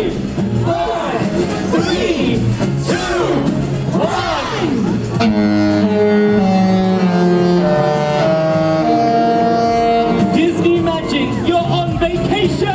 5, 4, 3, 2, 1. Disney Magic, you're on vacation!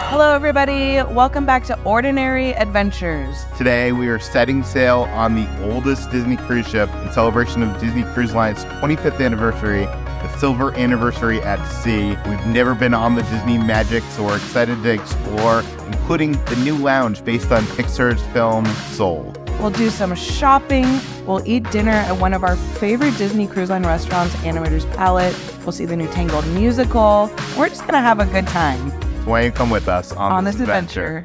Hello everybody, welcome back to Ordinary Adventures. Today we are setting sail on the oldest Disney cruise ship in celebration of Disney Cruise Line's 25th anniversary, the silver anniversary at sea. We've never been on the Disney Magic, so we're excited to explore, including the new lounge based on Pixar's film Soul. We'll do some shopping, we'll eat dinner at one of our favorite Disney Cruise Line restaurants, Animators Palate. We'll see the new Tangled Musical. We're just gonna have a good time. So why don't you come with us on this adventure?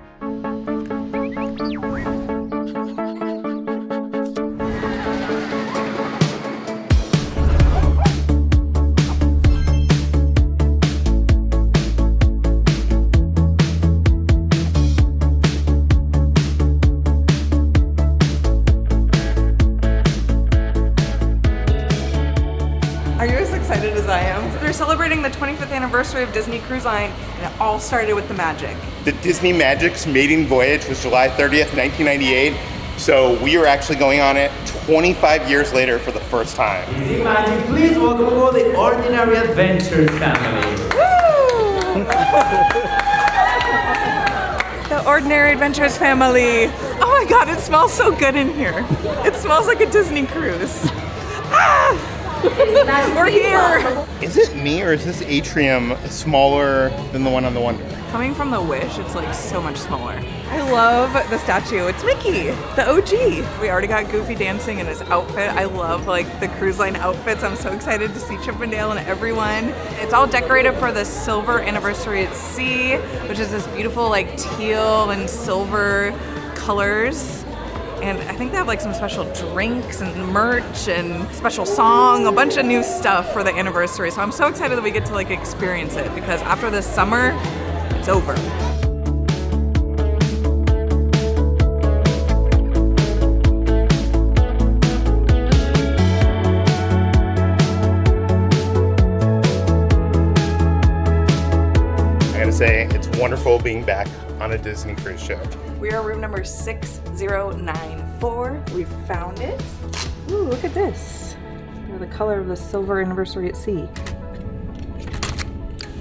Are you as excited as I am? They're celebrating the 25th anniversary of Disney Cruise Line, and it all started with the magic. The Disney Magic's maiden voyage was July 30th, 1998, so we are actually going on it 25 years later for the first time. Disney Magic, please welcome aboard the Ordinary Adventures family. Woo! The Ordinary Adventures family. Oh my god, it smells so good in here. It smells like a Disney cruise. Ah! We're here! Is it me or is this atrium smaller than the one on the Wonder? Coming from the Wish, it's like so much smaller. I love the statue. It's Mickey, the OG. We already got Goofy dancing in his outfit. I love like the cruise line outfits. I'm so excited to see Chip and Dale and everyone. It's all decorated for the silver anniversary at sea, which is this beautiful like teal and silver colors. And I think they have like some special drinks and merch and special song, a bunch of new stuff for the anniversary. So I'm so excited that we get to like experience it because after this summer, it's over. I gotta say, it's wonderful being back on a Disney cruise ship. We are room number 6094. We found it. Ooh, look at this. They're the color of the silver anniversary at sea.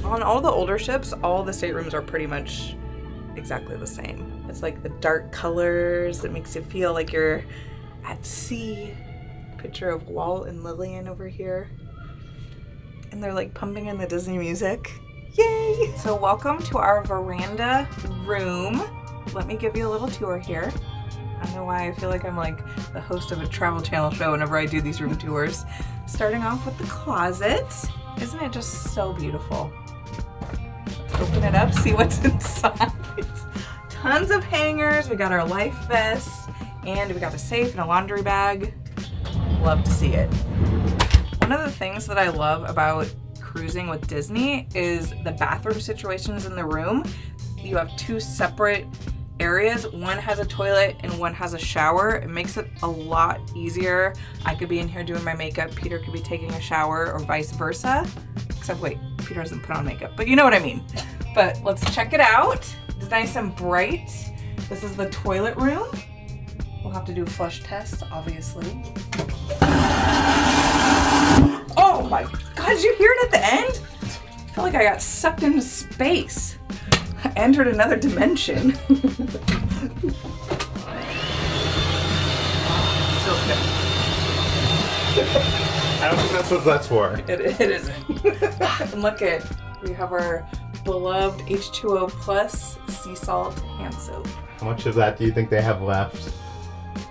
On all the older ships, all the staterooms are pretty much exactly the same. It's like the dark colors that makes you feel like you're at sea. Picture of Walt and Lillian over here. And they're like pumping in the Disney music. Yay! So welcome to our veranda room. Let me give you a little tour here. I don't know why I feel like I'm like the host of a Travel Channel show whenever I do these room tours. Starting off with the closet. Isn't it just so beautiful? Let's open it up, see what's inside. Tons of hangers. We got our life vests, and we got a safe and a laundry bag. Love to see it. One of the things that I love about cruising with Disney is the bathroom situations in the room. You have two separate areas. One has a toilet and one has a shower. It makes it a lot easier. I could be in here doing my makeup. Peter could be taking a shower or vice versa. Except wait, Peter doesn't put on makeup, but you know what I mean. But let's check it out. It's nice and bright. This is the toilet room. We'll have to do a flush test, obviously. Oh my God, did you hear it at the end? I feel like I got sucked into space. I entered another dimension. Feels good. I don't think that's what that's for. It isn't. And look at, we have our beloved H2O Plus sea salt hand soap. How much of that do you think they have left?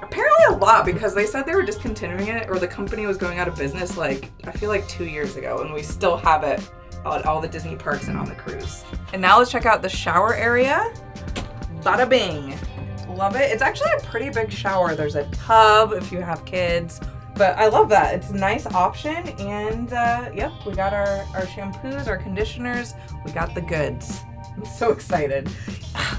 Apparently a lot, because they said they were discontinuing it, or the company was going out of business like, I feel like 2 years ago, and we still have it at all the Disney parks and on the cruise. And now let's check out the shower area. Bada bing. Love it. It's actually a pretty big shower. There's a tub if you have kids. But I love that. It's a nice option. And yep, we got our shampoos, our conditioners. We got the goods. I'm so excited.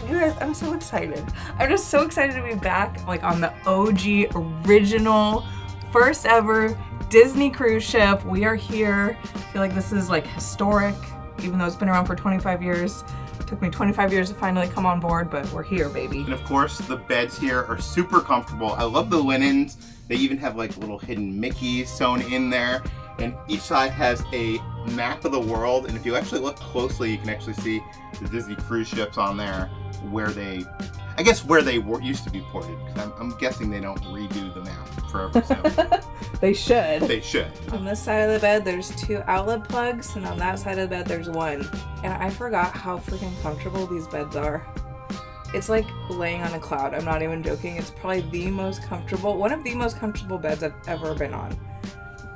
You guys, I'm so excited. I'm just so excited to be back like on the OG original first ever Disney cruise ship. We are here. I feel like this is like historic, even though it's been around for 25 years. Took me 25 years to finally come on board, but we're here, baby. And of course, the beds here are super comfortable. I love the linens. They even have like little hidden Mickeys sewn in there. And each side has a map of the world. And if you actually look closely, you can actually see the Disney cruise ships on there where they used to be ported. Because I'm guessing they don't redo the map for every sale. They should. They should. On this side of the bed, there's 2 outlet plugs, and on that side of the bed, there's 1. And I forgot how freaking comfortable these beds are. It's like laying on a cloud. I'm not even joking. It's probably one of the most comfortable beds I've ever been on.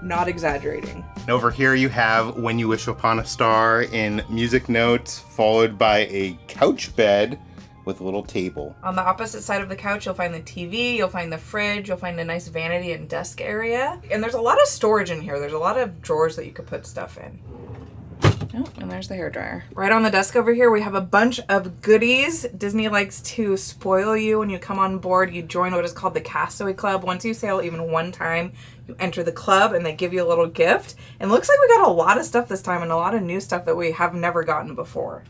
Not exaggerating. And over here you have When You Wish Upon a Star in music notes, followed by a couch bed with a little table. On the opposite side of the couch, you'll find the TV, you'll find the fridge, you'll find a nice vanity and desk area. And there's a lot of storage in here. There's a lot of drawers that you could put stuff in. Oh, and there's the hairdryer. Right on the desk over here, we have a bunch of goodies. Disney likes to spoil you when you come on board. You join what is called the Castaway Club. Once you sail even one time, you enter the club and they give you a little gift. And it looks like we got a lot of stuff this time and a lot of new stuff that we have never gotten before.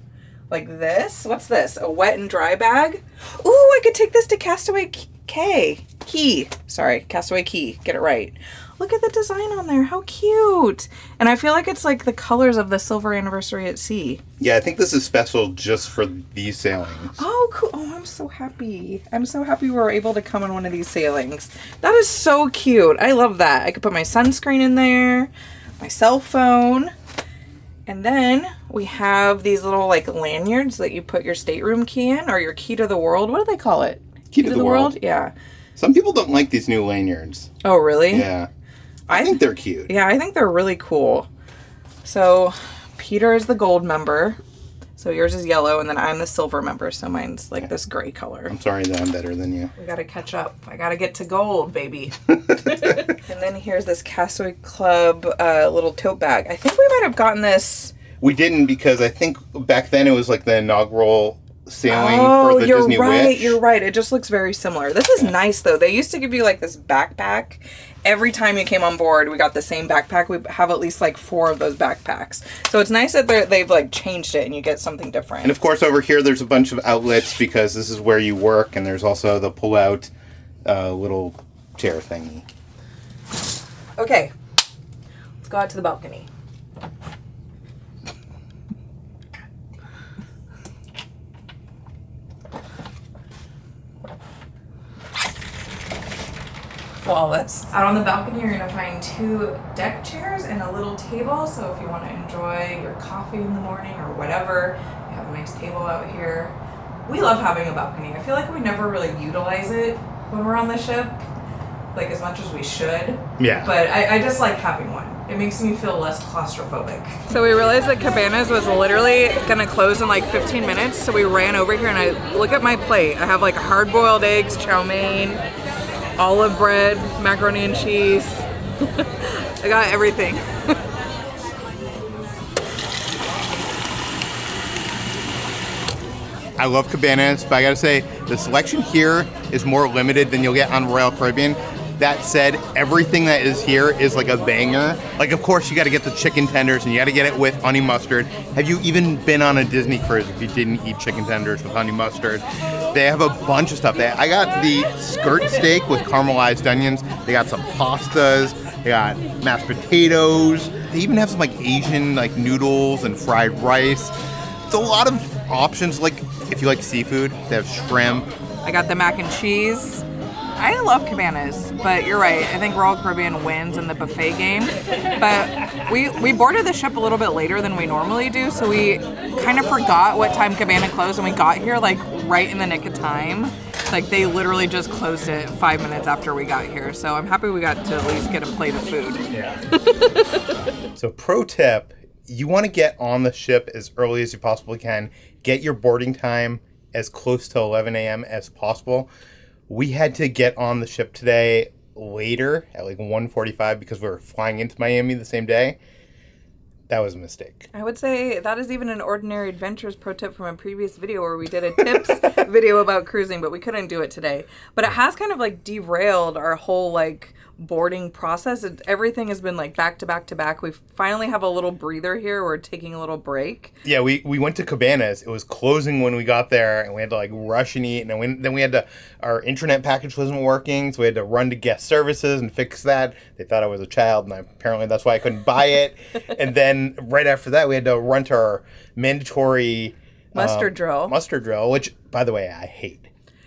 Like this. What's this? A wet and dry bag? Ooh, I could take this to Castaway Key. Sorry, Castaway Key. Get it right. Look at the design on there. How cute. And I feel like it's like the colors of the silver anniversary at sea. Yeah, I think this is special just for these sailings. Oh, cool. Oh, I'm so happy. I'm so happy we were able to come on one of these sailings. That is so cute. I love that. I could put my sunscreen in there, my cell phone. And then we have these little like lanyards that you put your stateroom key in, or your key to the world. What do they call it? Key to the world? Yeah. Some people don't like these new lanyards. Oh, really? Yeah. I think they're cute. Yeah, I think they're really cool. So Peter is the gold member. So yours is yellow, and then I'm the silver member. So mine's like this gray color. I'm sorry that I'm better than you. We got to catch up. I got to get to gold, baby. And then here's this Castaway Club little tote bag. I think we might have gotten this. We didn't, because I think back then it was like the inaugural sailing for the Disney Wish. You're right. It just looks very similar. This is nice, though. They used to give you like this backpack. Every time you came on board, we got the same backpack. We have at least like 4 of those backpacks. So it's nice that they've like changed it and you get something different. And of course, over here, there's a bunch of outlets because this is where you work. And there's also the pull-out little chair thingy. Okay. Let's go out to the balcony. Flawless. Out on the balcony, you're gonna find 2 deck chairs and a little table. So if you want to enjoy your coffee in the morning or whatever, you have a nice table out here. We love having a balcony. I feel like we never really utilize it when we're on the ship, like as much as we should. Yeah. But I just like having one. It makes me feel less claustrophobic. So we realized that Cabanas was literally gonna close in like 15 minutes. So we ran over here and I look at my plate. I have like hard-boiled eggs, chow mein, olive bread, macaroni and cheese. I got everything. I love Cabanas, but I gotta say, the selection here is more limited than you'll get on Royal Caribbean. That said, everything that is here is like a banger. Like, of course, you gotta get the chicken tenders and you gotta get it with honey mustard. Have you even been on a Disney cruise if you didn't eat chicken tenders with honey mustard? They have a bunch of stuff. I got the skirt steak with caramelized onions. They got some pastas. They got mashed potatoes. They even have some like Asian like noodles and fried rice. It's a lot of options. Like, if you like seafood, they have shrimp. I got the mac and cheese. I love Cabanas, but you're right. I think Royal Caribbean wins in the buffet game. But we boarded the ship a little bit later than we normally do, so we kind of forgot what time Cabana closed, and we got here like right in the nick of time. Like they literally just closed it 5 minutes after we got here. So I'm happy we got to at least get a plate of food. Yeah. So pro tip, you want to get on the ship as early as you possibly can. Get your boarding time as close to 11 a.m. as possible. We had to get on the ship today later at like 1:45 because we were flying into Miami the same day. That was a mistake. I would say that is even an Ordinary Adventures pro tip from a previous video where we did a tips video about cruising, but we couldn't do it today. But it has kind of like derailed our whole like boarding process. Everything has been like back to back to back. We finally have a little breather here. We're taking a little break. Yeah, we went to Cabanas. It was closing when we got there, and we had to like rush and eat. And then we had to, our internet package wasn't working, so we had to run to guest services and fix that. They thought I was a child, and apparently that's why I couldn't buy it. And then right after that, we had to run to our mandatory muster drill, which, by the way, I hate.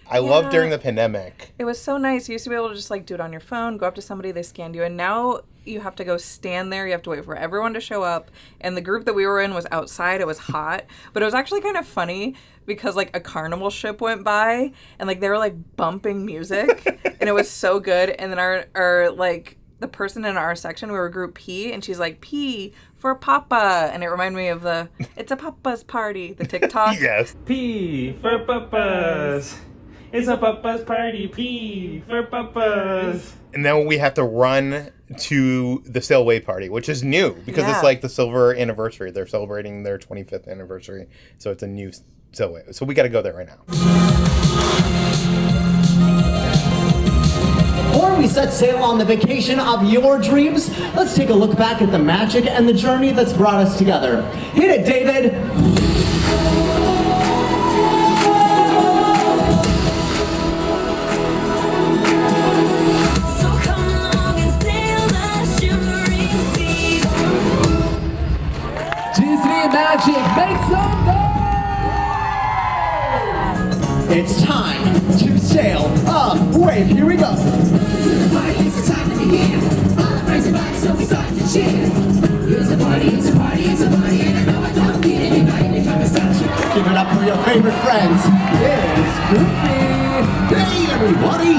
I loved during the pandemic. It was so nice. You used to be able to just like do it on your phone, go up to somebody, they scanned you, and now you have to go stand there. You have to wait for everyone to show up. And the group that we were in was outside. It was hot, but it was actually kind of funny because like a carnival ship went by and like they were like bumping music and it was so good. And then our like the person in our section, we were group P, and she's like, P for Papa. And it reminded me of the It's a Papa's Party, the TikTok. Yes. P for Papas. It's a Papa's party. P for Papas. And then we have to run to the Sailway party, which is new because it's like the silver anniversary. They're celebrating their 25th anniversary. So it's a new Sailway. So we got to go there right now. Before we set sail on the vacation of your dreams, let's take a look back at the magic and the journey that's brought us together. Hit it, David! Magic, make some noise! It's time to sail away. Here we go. It's the time to begin. All the friends are back, so we start to cheer. It's a party, it's a party, it's a party, and I know I don't need anybody to come and start you. Give it up for your favorite friends. It's Goofy. Hey, everybody.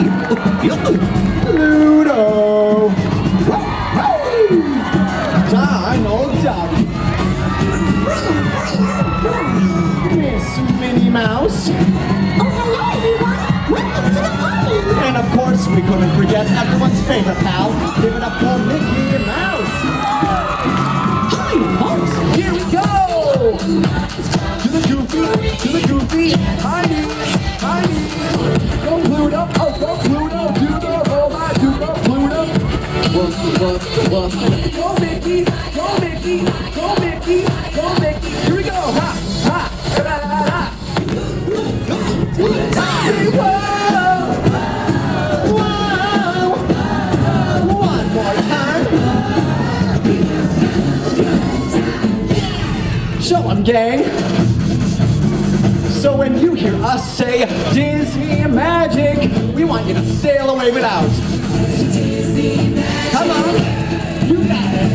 Pluto. Donald Duck. Miss Minnie Mouse. Oh, hello, everyone. Welcome to the party. And of course, we couldn't forget everyone's favorite pal. Give it up for Mickey Mouse. Hi, folks. Here we go. To the Goofy. Hi, Go Pluto. Oh, go Pluto. Do the robot. Do the Pluto. Woof. Go Mickey. Here we go. Ha. One more time. Show 'em, gang. So when you hear us say Disney magic, we want you to sail away without. Come on. You got it.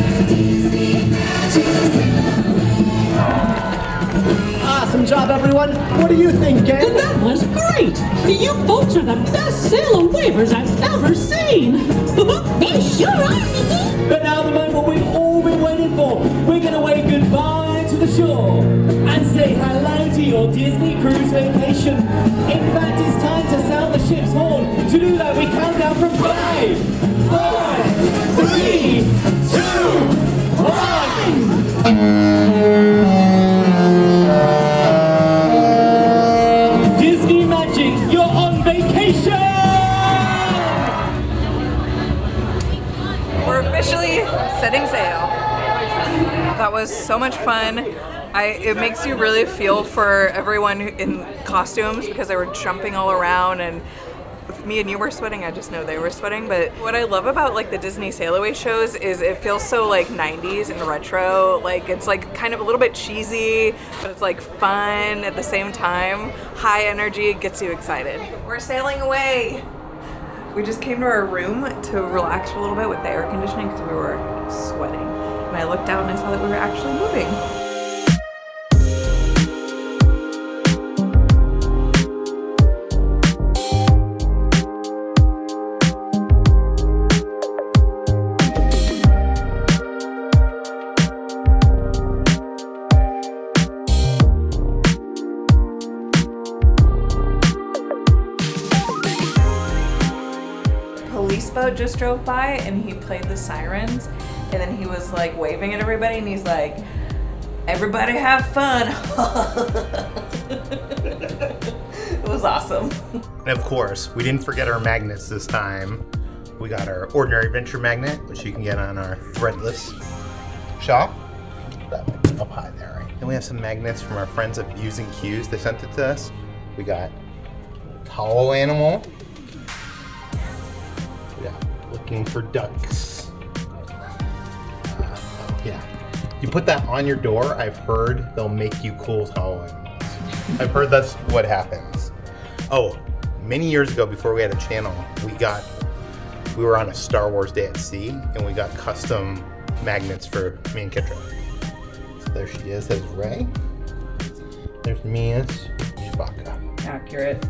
Awesome job, everyone. What do you think, gang? That was great. You folks are the best sailor wavers I've ever seen. You sure are, Mickey. But now the moment we've all been waiting for. We're going to wave goodbye to the shore and say hello to your Disney cruise vacation. In fact, it's time to sound the ship's horn. To do that, we count down from 5, 4, 3, 2, 1. Disney Magic, you're on vacation! We're officially setting sail. That was so much fun. It makes you really feel for everyone in costumes because they were jumping all around, and if me and you were sweating, I just know they were sweating. But what I love about like the Disney Sail Away shows is it feels so like 90s and retro. Like it's like kind of a little bit cheesy, but it's like fun at the same time. High energy, it gets you excited. We're sailing away. We just came to our room to relax for a little bit with the air conditioning because we were sweating. And I looked out and I saw that we were actually moving. Police boat just drove by and he played the sirens, and then he was like waving at everybody and he's like, everybody have fun. It was awesome. And of course, we didn't forget our magnets this time. We got our ordinary venture magnet, which you can get on our threadless shop. That one's up high there, right? Then we have some magnets from our friends at Views and Cues. They sent it to us. We got hollow animal. We got looking for ducks. Yeah. You put that on your door, I've heard they'll make you cool hollow animals. I've heard that's what happens. Oh, many years ago before we had a channel, we were on a Star Wars Day at Sea and we got custom magnets for me and Kitra. So there she is, there's Rey. There's Mia's Chewbacca. Accurate.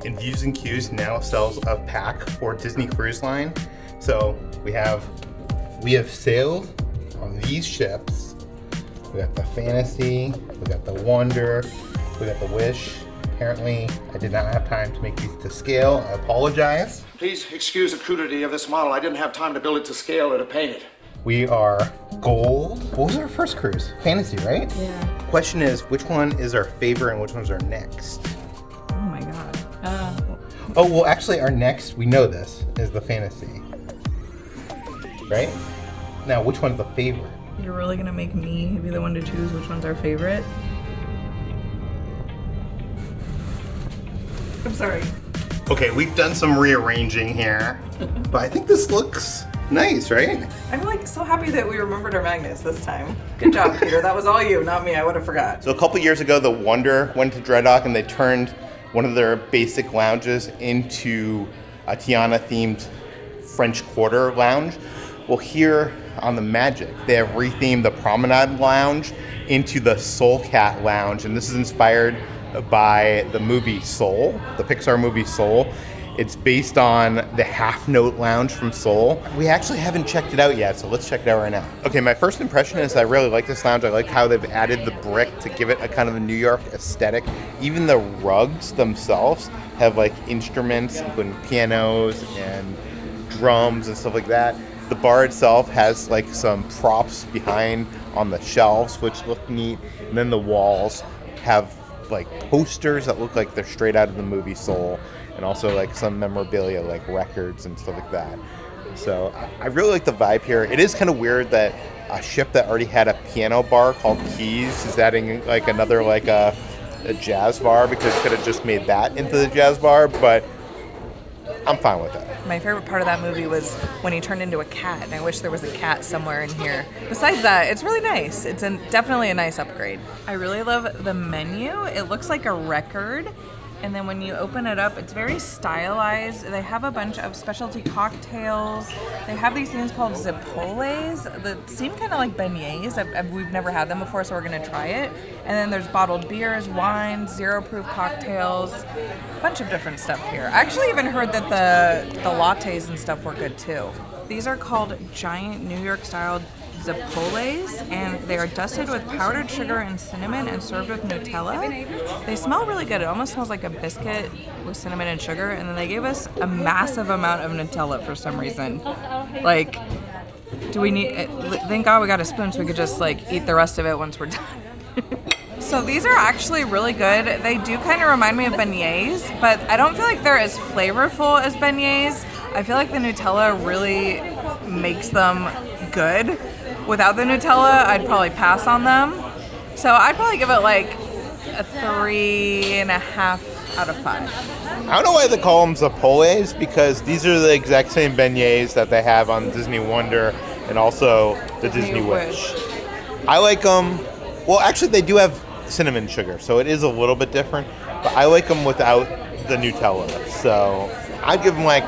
And Views and Cues now sells a pack for Disney Cruise Line. So we have sailed on these ships. We got the Fantasy, we got the Wonder, we got the Wish. Apparently, I did not have time to make these to scale. I apologize. Please excuse the crudity of this model. I didn't have time to build it to scale or to paint it. We are gold. What was our first cruise? Fantasy, right? Yeah. Question is, which one is our favorite and which one's our next? Oh my god. Oh, well, actually, our next, we know this, is the Fantasy. Right? Now, which one's the favorite? You're really gonna make me be the one to choose which one's our favorite? I'm sorry. Okay, we've done some rearranging here, but I think this looks nice, right? I'm like so happy that we remembered our magnets this time. Good job, Peter. That was all you, not me. I would have forgot. So a couple years ago, the Wonder went to Dreadnought and they turned one of their basic lounges into a Tiana-themed French Quarter lounge. Well, here on the Magic, they have rethemed the Promenade Lounge into the Soul Cat Lounge, and this is inspired by the movie Soul, the Pixar movie Soul. It's based on the Half Note Lounge from Soul. We actually haven't checked it out yet, so let's check it out right now. Okay, my first impression is I really like this lounge. I like how they've added the brick to give it a kind of a New York aesthetic. Even the rugs themselves have like instruments, including pianos and drums and stuff like that. The bar itself has like some props behind on the shelves, which look neat. And then the walls have like posters that look like they're straight out of the movie Soul, and also like some memorabilia like records and stuff like that. So I really like the vibe here. It is kind of weird that a ship that already had a piano bar called Keys is adding like another like a jazz bar, because it could have just made that into the jazz bar, but I'm fine with that. My favorite part of that movie was when he turned into a cat, and I wish there was a cat somewhere in here. Besides that, it's really nice. It's definitely a nice upgrade. I really love the menu. It looks like a record, and then when you open it up, it's very stylized. They have a bunch of specialty cocktails. They have these things called zipoles that seem kind of like beignets. We've never had them before, so we're gonna try it. And then there's bottled beers, wines, zero-proof cocktails, a bunch of different stuff here. I actually even heard that the lattes and stuff were good too. These are called giant New York-style zipoles, and they are dusted with powdered sugar and cinnamon and served with Nutella. They smell really good. It almost smells like a biscuit with cinnamon and sugar, and then they gave us a massive amount of Nutella for some reason. Like, do we need, thank God we got a spoon so we could just like eat the rest of it once we're done. So these are actually really good. They do kind of remind me of beignets, but I don't feel like they're as flavorful as beignets. I feel like the Nutella really makes them good. Without the Nutella, I'd probably pass on them. So I'd probably give it like a 3.5 out of 5. I don't know why they call them zipoles, because these are the exact same beignets that they have on Disney Wonder and also the Disney Wish. I like them. Well, actually, they do have cinnamon sugar, so it is a little bit different. But I like them without the Nutella. So I'd give them like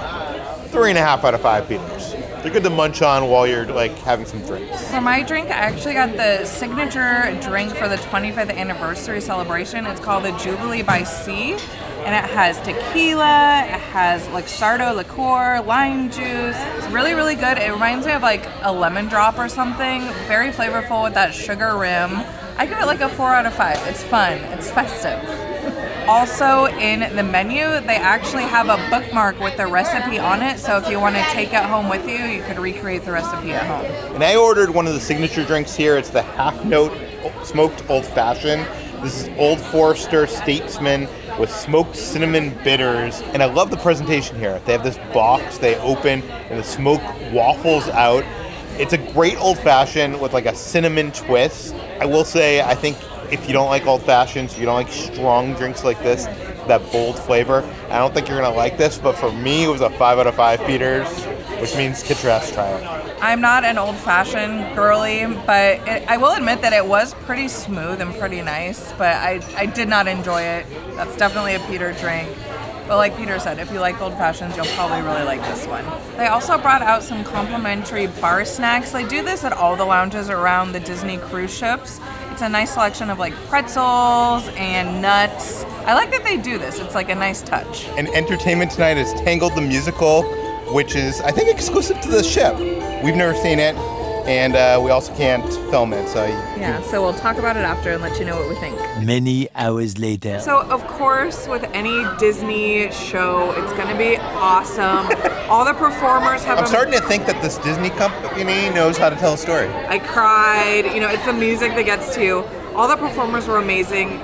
3.5 out of 5 Peters. They're good to munch on while you're like having some drinks. For my drink, I actually got the signature drink for the 25th anniversary celebration. It's called the Jubilee by Sea, and it has tequila, it has like sardo liqueur, lime juice. It's really, really good. It reminds me of like a lemon drop or something. Very flavorful with that sugar rim. I give it like a 4 out of 5. It's fun. It's festive. Also in the menu, they actually have a bookmark with the recipe on it, so if you want to take it home with you, you could recreate the recipe at home. And I ordered one of the signature drinks here. It's the Half Note Smoked Old Fashioned. This is Old Forester Statesman with smoked cinnamon bitters. And I love the presentation here. They have this box they open and the smoke waffles out. It's a great old-fashioned with like a cinnamon twist. I will say, I think if you don't like old-fashions, if you don't like strong drinks like this, that bold flavor, I don't think you're going to like this. But for me, it was a 5 out of 5 Peters, which means Kitra has to try it. I'm not an old-fashioned girly, but I will admit that it was pretty smooth and pretty nice, but I did not enjoy it. That's definitely a Peter drink. But like Peter said, if you like old fashions, you'll probably really like this one. They also brought out some complimentary bar snacks. They do this at all the lounges around the Disney cruise ships. It's a nice selection of like pretzels and nuts. I like that they do this. It's like a nice touch. And entertainment tonight is Tangled the Musical, which is, I think, exclusive to the ship. We've never seen it, and we also can't film it. So we'll talk about it after and let you know what we think. Many hours later. So, of course, with any Disney show, it's going to be awesome. All the performers have... I'm starting to think that this Disney company knows how to tell a story. I cried. You know, it's the music that gets to you. All the performers were amazing.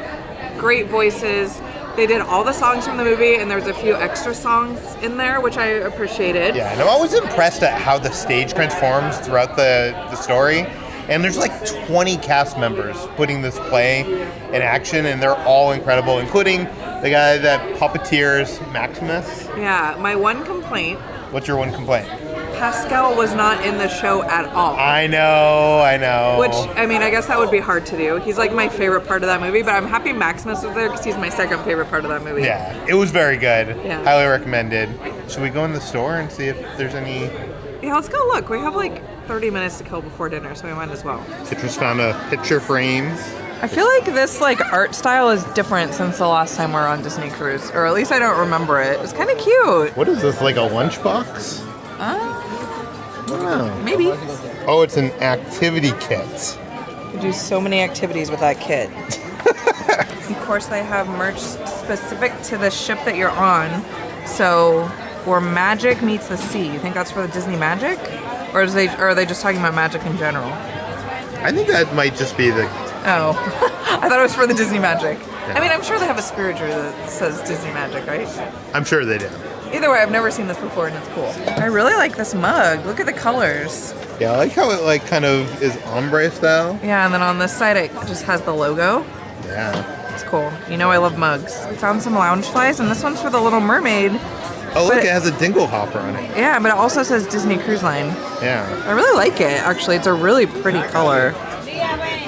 Great voices. They did all the songs from the movie, and there was a few extra songs in there, which I appreciated. Yeah, and I'm always impressed at how the stage transforms throughout the story. And there's like 20 cast members putting this play in action, and they're all incredible, including the guy that puppeteers Maximus. Yeah, my one complaint... What's your one complaint? Pascal was not in the show at all. I know. Which, I mean, I guess that would be hard to do. He's like my favorite part of that movie, but I'm happy Maximus was there because he's my second favorite part of that movie. Yeah, it was very good. Yeah. Highly recommended. Should we go in the store and see if there's any... Yeah, let's go look. We have like 30 minutes to kill before dinner, so we might as well. Kitra's found a picture frame. I feel like this like art style is different since the last time we were on Disney Cruise, or at least I don't remember it. It's kind of cute. What is this, like a lunchbox? Maybe. Oh, it's an activity kit. You do so many activities with that kit. Of course, they have merch specific to the ship that you're on. So, where magic meets the sea. You think that's for the Disney Magic? Or are they just talking about magic in general? I think that might just be the... Oh. I thought it was for the Disney Magic. Yeah. I mean, I'm sure they have a spiritual that says Disney Magic, right? I'm sure they do. Either way, I've never seen this before, and it's cool. I really like this mug. Look at the colors. Yeah, I like how it like kind of is ombre style. Yeah, and then on this side, it just has the logo. Yeah. It's cool. You know I love mugs. We found some lounge flies, and this one's for the Little Mermaid. Oh, look, it has a dingle hopper on it. Yeah, but it also says Disney Cruise Line. Yeah. I really like it, actually. It's a really pretty color.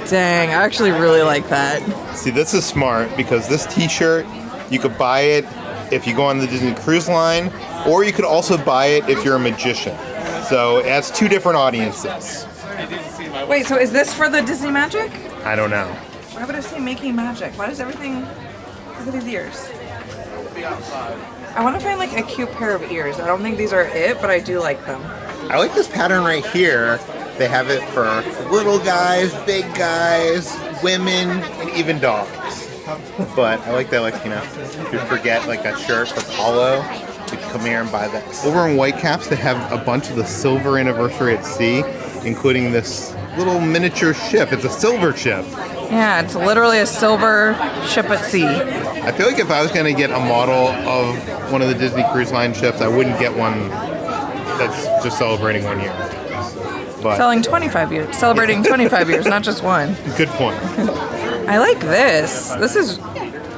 Dang, I actually really like that. See, this is smart because this t-shirt, you could buy it if you go on the Disney Cruise Line, or you could also buy it if you're a magician. So it has two different audiences. Wait, so is this for the Disney Magic? I don't know. Why would I say making magic? Why does everything... Look at these ears. I want to find like a cute pair of ears. I don't think these are it, but I do like them. I like this pattern right here. They have it for little guys, big guys, women, and even dogs. But I like that, like, you know, if you forget like a shirt for Polo, you can come here and buy that. Over in Whitecaps, they have a bunch of the silver anniversary at sea, including this little miniature ship. It's a silver ship. Yeah, it's literally a silver ship at sea. I feel like if I was going to get a model of one of the Disney Cruise Line ships, I wouldn't get one that's just celebrating 1 year. But Celebrating 25 years, not just one. Good point. I like this. This is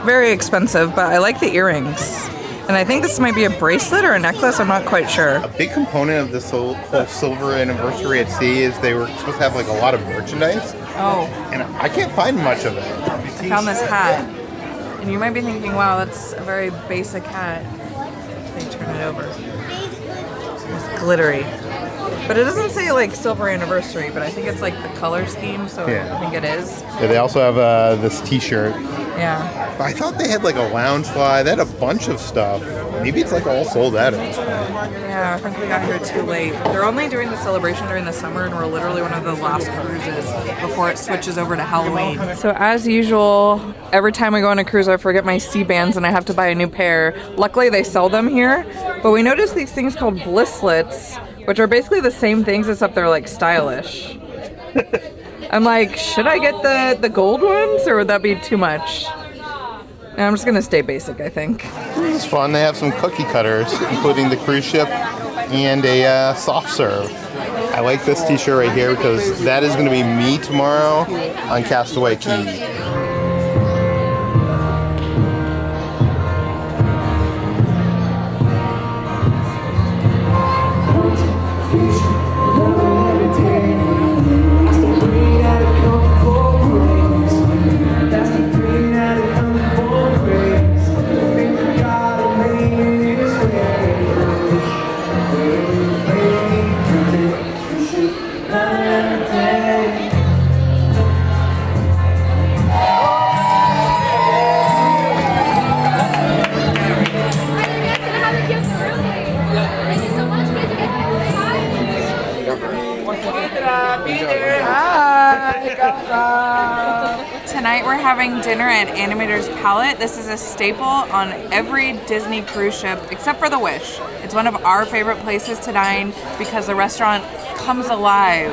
very expensive, but I like the earrings. And I think this might be a bracelet or a necklace. I'm not quite sure. A big component of this whole silver anniversary at sea is they were supposed to have like a lot of merchandise. Oh. And I can't find much of it. I found this hat. And you might be thinking, wow, that's a very basic hat. They turn it over. It's glittery. But it doesn't say like silver anniversary, but I think it's like the color scheme, so yeah. I think it is. Yeah, they also have this t-shirt. Yeah. But I thought they had like a lounge fly. They had a bunch of stuff. Maybe it's like all sold out at this point. Yeah, I think we got here too late. They're only doing the celebration during the summer, and we're literally one of the last cruises before it switches over to Halloween. So as usual, every time we go on a cruise, I forget my C-bands and I have to buy a new pair. Luckily, they sell them here, but we noticed these things called blisslets, which are basically the same things except they're like stylish. I'm like, should I get the gold ones or would that be too much? No, I'm just gonna stay basic, I think. This is fun. They have some cookie cutters, including the cruise ship and a soft serve. I like this t-shirt right here because that is going to be me tomorrow on Castaway Key. Tonight we're having dinner at Animators Palate. This is a staple on every Disney cruise ship except for the Wish. It's one of our favorite places to dine because the restaurant comes alive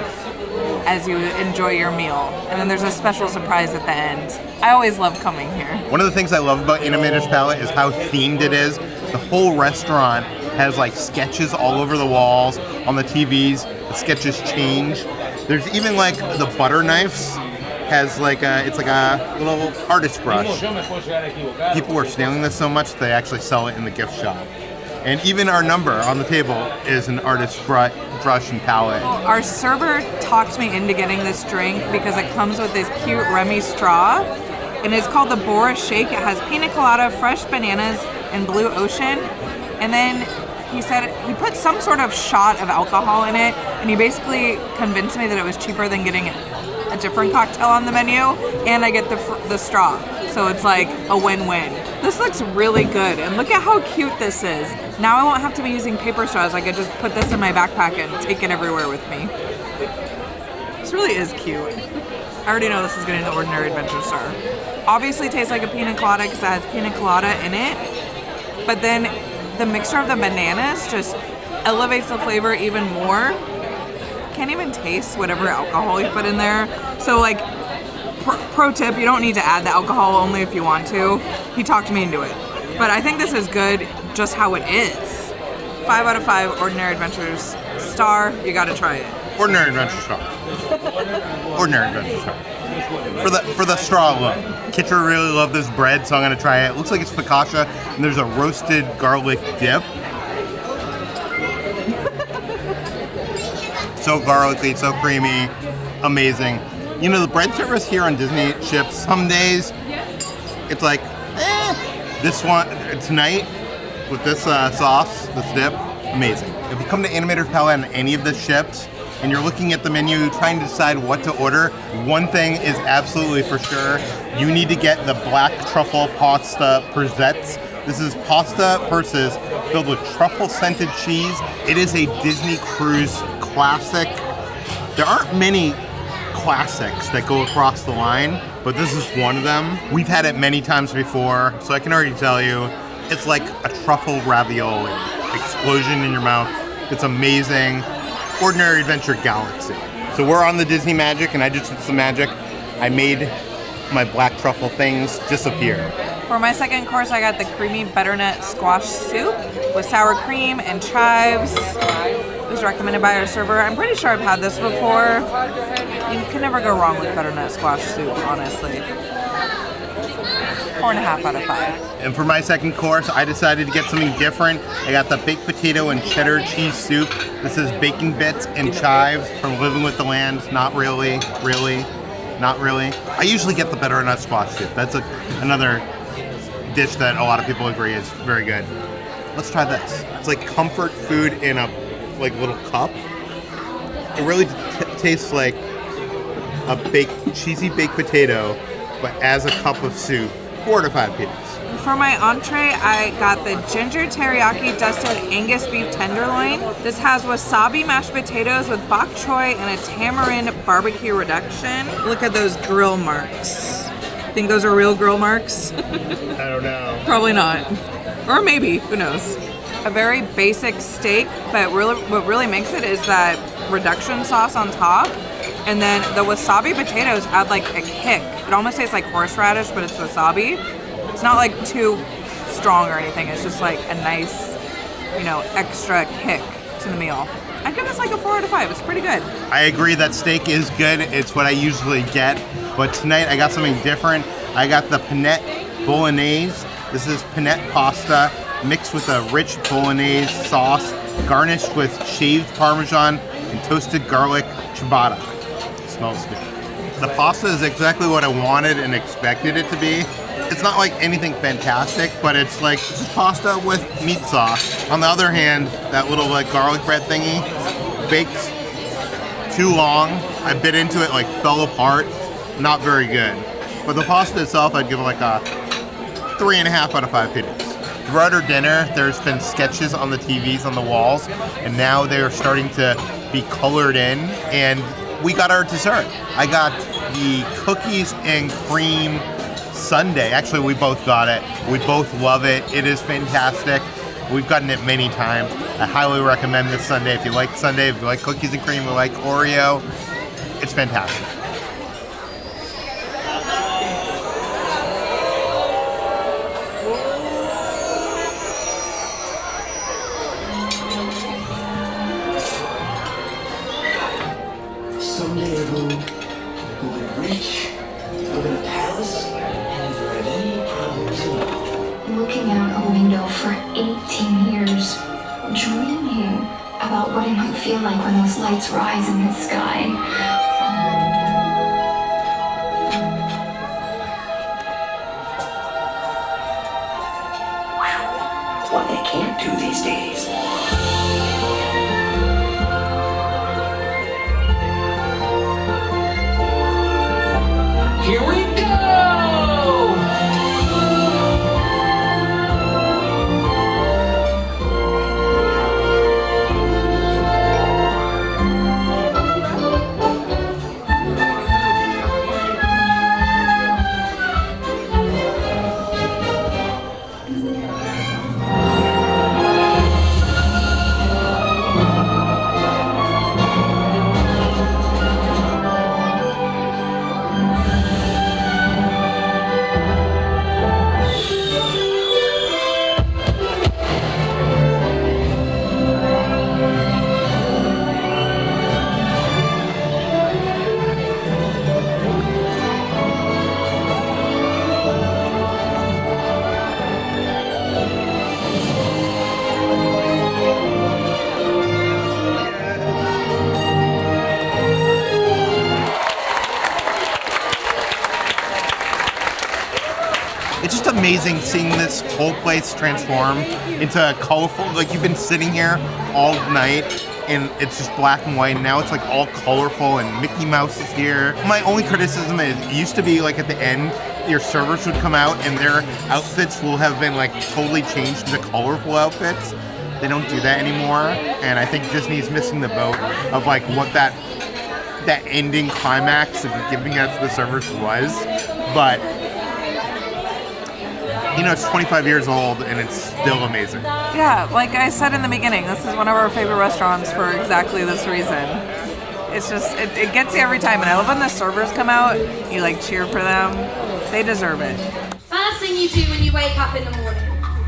as you enjoy your meal. And then there's a special surprise at the end. I always love coming here. One of the things I love about Animators Palate is how themed it is. The whole restaurant has like sketches all over the walls, on the TVs. The sketches change. There's even like the butter knives has like it's like a little artist brush. People are stealing this so much they actually sell it in the gift shop. And even our number on the table is an artist brush and palette. Our server talked me into getting this drink because it comes with this cute Remy straw. And it's called the Bora Shake. It has pina colada, fresh bananas, and blue ocean. And then he said he put some sort of shot of alcohol in it. And he basically convinced me that it was cheaper than getting a different cocktail on the menu. And I get the straw. So it's like a win-win. This looks really good, and look at how cute this is. Now I won't have to be using paper straws. I could just put this in my backpack and take it everywhere with me. This really is cute. I already know this is getting the Ordinary Adventure Star. Obviously tastes like a pina colada because it has pina colada in it, but then the mixture of the bananas just elevates the flavor even more. Can't even taste whatever alcohol you put in there. So like, pro tip, you don't need to add the alcohol, only if you want to. He talked me into it. But I think this is good just how it is. 5 out of 5 Ordinary Adventures Star. You gotta try it. Ordinary Adventure Star. Ordinary Adventure Star. For the straw alone. Kitra really loved this bread, so I'm gonna try it. It looks like it's focaccia, and there's a roasted garlic dip. So garlicky, so creamy, amazing. You know, the bread service here on Disney ships, some days, it's like, This one, tonight, with this sauce, this dip, amazing. If you come to Animators Palate on any of the ships, and you're looking at the menu, trying to decide what to order, one thing is absolutely for sure. You need to get the black truffle pasta persettes. This is pasta purses filled with truffle-scented cheese. It is a Disney cruise classic. There aren't many classics that go across the line, but this is one of them. We've had it many times before, so I can already tell you, it's like a truffle ravioli. Explosion in your mouth. It's amazing. Ordinary Adventure Galaxy. So we're on the Disney Magic, and I just did some magic. I made my black truffle things disappear. For my second course, I got the creamy butternut squash soup with sour cream and chives. It was recommended by our server. I'm pretty sure I've had this before. You can never go wrong with butternut squash soup, honestly. 4.5 out of 5. And for my second course, I decided to get something different. I got the baked potato and cheddar cheese soup. This is bacon bits and chives from Living with the Land. Not really. I usually get the butternut squash soup. That's another dish that a lot of people agree is very good. Let's try this. It's like comfort food in a little cup. It really tastes like a cheesy baked potato, but as a cup of soup. 4 to 5 pieces. For my entree, I got the ginger teriyaki dusted Angus beef tenderloin. This has wasabi mashed potatoes with bok choy and a tamarind barbecue reduction. Look at those grill marks. Think those are real grill marks? I don't know. Probably not. Or maybe, who knows. A very basic steak, but what really makes it is that reduction sauce on top. And then the wasabi potatoes add like a kick. It almost tastes like horseradish, but it's wasabi. It's not like too strong or anything. It's just like a nice, extra kick to the meal. I'd give this like a 4 out of 5. It's pretty good. I agree that steak is good. It's what I usually get. But tonight I got something different. I got the panette bolognese. This is panette pasta mixed with a rich bolognese sauce, garnished with shaved parmesan and toasted garlic ciabatta. It smells good. The pasta is exactly what I wanted and expected it to be. It's not like anything fantastic, but it's like just pasta with meat sauce. On the other hand, that little like garlic bread thingy baked too long. I bit into it, like fell apart. Not very good. But the pasta itself, I'd give it like a 3.5 out of 5 pitas. Throughout our dinner, there's been sketches on the TVs on the walls, and now they're starting to be colored in, and we got our dessert. I got the cookies and cream sundae. Actually, we both got it. We both love it. It is fantastic. We've gotten it many times. I highly recommend this sundae. If you like sundae, if you like cookies and cream, if you like Oreo, it's fantastic. Someday we'll be rich, live in a palace, and never have any problems at all. Looking out a window for 18 years, dreaming about what it might feel like when those lights rise in the sky. What they can't do these days. Here we go! It's just amazing seeing this whole place transform into a colorful, like you've been sitting here all night and it's just black and white, and now it's like all colorful and Mickey Mouse is here. My only criticism is it used to be like at the end, your servers would come out and their outfits will have been like totally changed into colorful outfits. They don't do that anymore, and I think Disney's missing the boat of like what that ending climax of giving that to the servers was. But it's 25 years old and it's still amazing. Yeah, like I said in the beginning, this is one of our favorite restaurants for exactly this reason. It's just, it gets you every time. And I love when the servers come out, you like cheer for them. They deserve it. First thing you do when you wake up in the morning.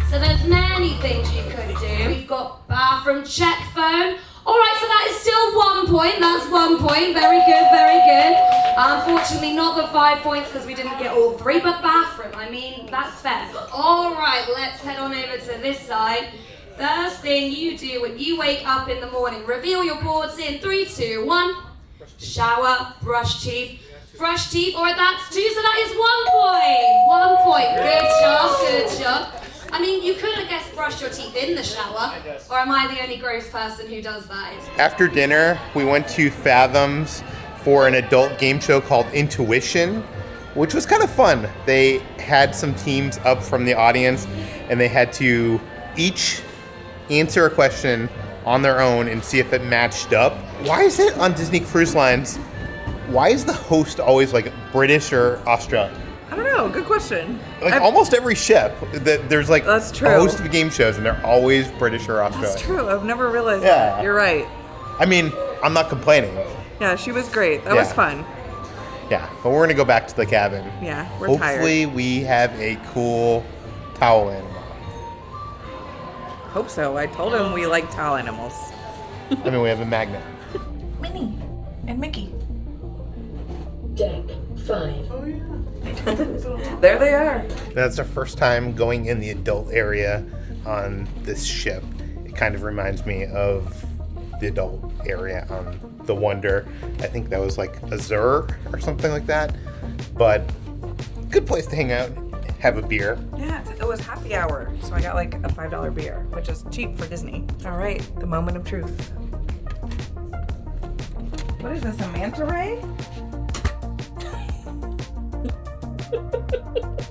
So there's many things you could do. You've got bathroom, check phone. All right, so that is still 1 point. That's 1 point. Very good, very good. Unfortunately, not the 5 points because we didn't get all 3, but bathroom. I mean, that's fair. All right, let's head on over to this side. First thing you do when you wake up in the morning, reveal your boards in 3, 2, 1. Shower, brush teeth. Brush teeth, all right, that's 2, so that is 1 point. 1 point. Good job, good job. I mean, you could, I guess, brush your teeth in the shower, or am I the only gross person who does that? After dinner, we went to Fathoms for an adult game show called Intuition, which was kind of fun. They had some teams up from the audience, and they had to each answer a question on their own and see if it matched up. Why is it on Disney Cruise Lines, why is the host always like British or Australian? I don't know. Good question. Like almost every ship, there's like That's true. a host of game shows, and they're always British or Australian. That's true. I've never realized that. You're right. I mean, I'm not complaining. Yeah, she was great. That was fun. Yeah, but we're going to go back to the cabin. Yeah, we're Hopefully tired. we have a cool towel animal. Hope so. I told him we like towel animals. I mean, we have a magnet. Minnie and Mickey. Deck 5. Oh, yeah. There they are. That's our first time going in the adult area on this ship. It kind of reminds me of the adult area on the Wonder. I think that was like Azure or something like that. But good place to hang out, have a beer. Yeah, it was happy hour, so I got like a $5 beer, which is cheap for Disney. All right, the moment of truth. What is this, a manta ray?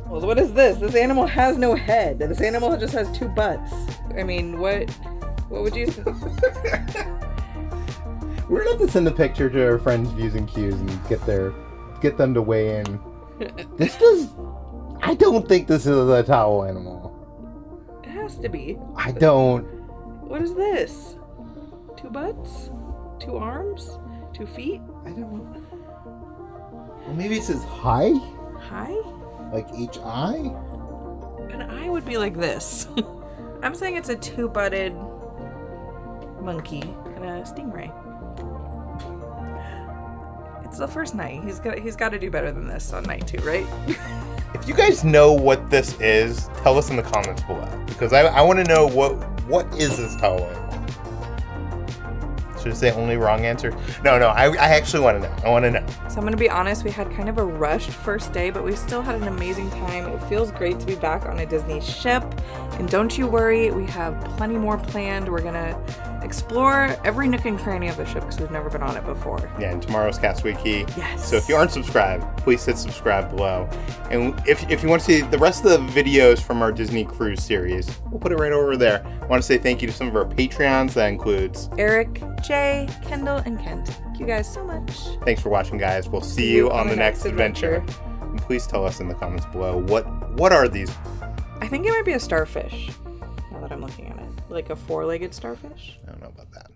Well, what is this? This animal has no head. This animal just has 2 butts. I mean, what would you think? We're gonna have to send a picture to our friends' views and cues and get them to weigh in. I don't think this is a towel animal. It has to be. I don't. What is this? 2 butts? 2 arms? 2 feet? I don't. Well, maybe it says hi? Hi? Like each eye? An eye would be like this. I'm saying it's a 2-butted monkey and a stingray. It's the first night. He's got to do better than this on night 2, right? If you guys know what this is, tell us in the comments below. Because I want to know what is this towel animal? Should I say only wrong answer? No, I actually want to know. I want to know. So I'm going to be honest, we had kind of a rushed first day, but we still had an amazing time. It feels great to be back on a Disney ship. And don't you worry, we have plenty more planned. We're going to explore every nook and cranny of the ship because we've never been on it before. Yeah, and tomorrow's Castaway Key. Yes. So if you aren't subscribed, please hit subscribe below. And if you want to see the rest of the videos from our Disney Cruise series, we'll put it right over there. I want to say thank you to some of our Patreons. That includes Eric, Jay, Kendall, and Kent. Thank you guys so much. Thanks for watching, guys. We'll see you on the next adventure. And please tell us in the comments below, what are these? I think it might be a starfish, now that I'm looking at it. Like a 4-legged starfish. I don't know about that.